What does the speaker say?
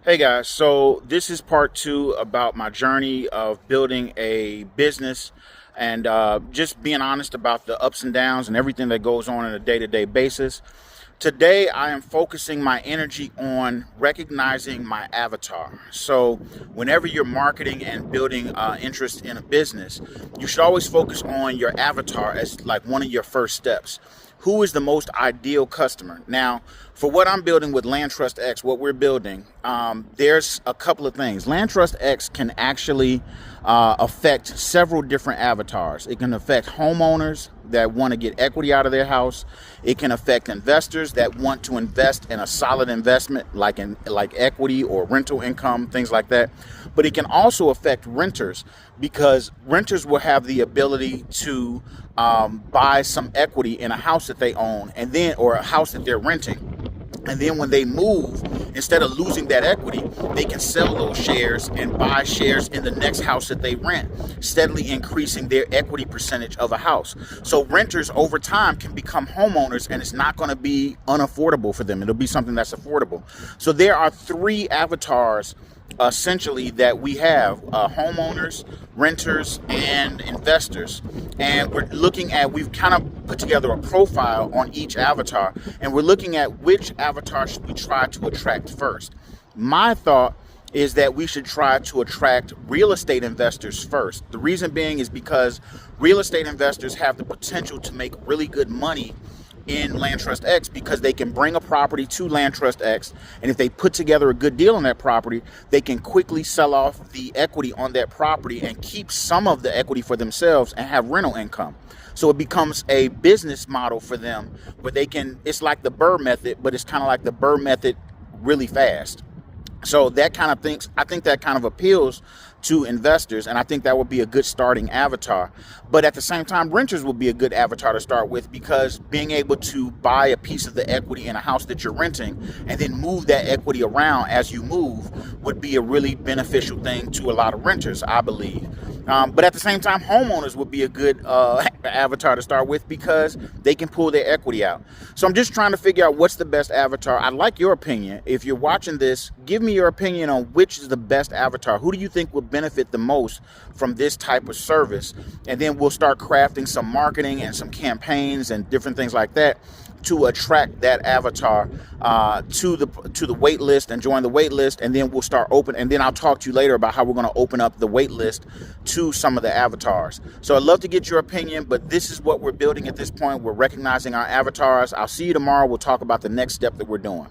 Hey guys, so this is part two about my journey of building a business and just being honest about the ups and downs and everything that goes on a day-to-day basis. Today, I am focusing my energy on recognizing my avatar. So, whenever you're marketing and building interest in a business, you should always focus on your avatar as like one of your first steps. Who is the most ideal customer? Now, for what I'm building with Land Trust X, what we're building, there's a couple of things. Land Trust X can actually affect several different avatars. It can affect homeowners that want to get equity out of their house. It can affect investors that want to invest in a solid investment like equity or rental income, things like that. But it can also affect renters because renters will have the ability to buy some equity in a house that they own or a house that they're renting. And then when they move, instead of losing that equity, they can sell those shares and buy shares in the next house that they rent, steadily increasing their equity percentage of a house. So renters over time can become homeowners, and it's not going to be unaffordable for them. It'll be something that's affordable. So there are three avatars essentially that we have: homeowners, renters, and investors. And we've kind of put together a profile on each avatar, and we're looking at which avatar should we try to attract first. My thought is that we should try to attract real estate investors first. The reason being is because real estate investors have the potential to make really good money in Land Trust X because they can bring a property to Land Trust X, and if they put together a good deal on that property, they can quickly sell off the equity on that property and keep some of the equity for themselves and have rental income. So it becomes a business model for them where it's like the Burr method, but it's kind of like the Burr method really fast. So I think that kind of appeals to investors, and I think that would be a good starting avatar. But at the same time, renters would be a good avatar to start with because being able to buy a piece of the equity in a house that you're renting and then move that equity around as you move would be a really beneficial thing to a lot of renters, I believe. But at the same time, homeowners would be a good avatar to start with because they can pull their equity out. So I'm just trying to figure out what's the best avatar. I'd like your opinion. If you're watching this, give me your opinion on which is the best avatar. Who do you think would benefit the most from this type of service? And then we'll start crafting some marketing and some campaigns and different things like that to attract that avatar to the wait list and join the wait list. And then and then I'll talk to you later about how we're going to open up the wait list to some of the avatars. So I'd love to get your opinion, but this is what we're building at this point. We're recognizing our avatars. I'll see you tomorrow. We'll talk about the next step that we're doing.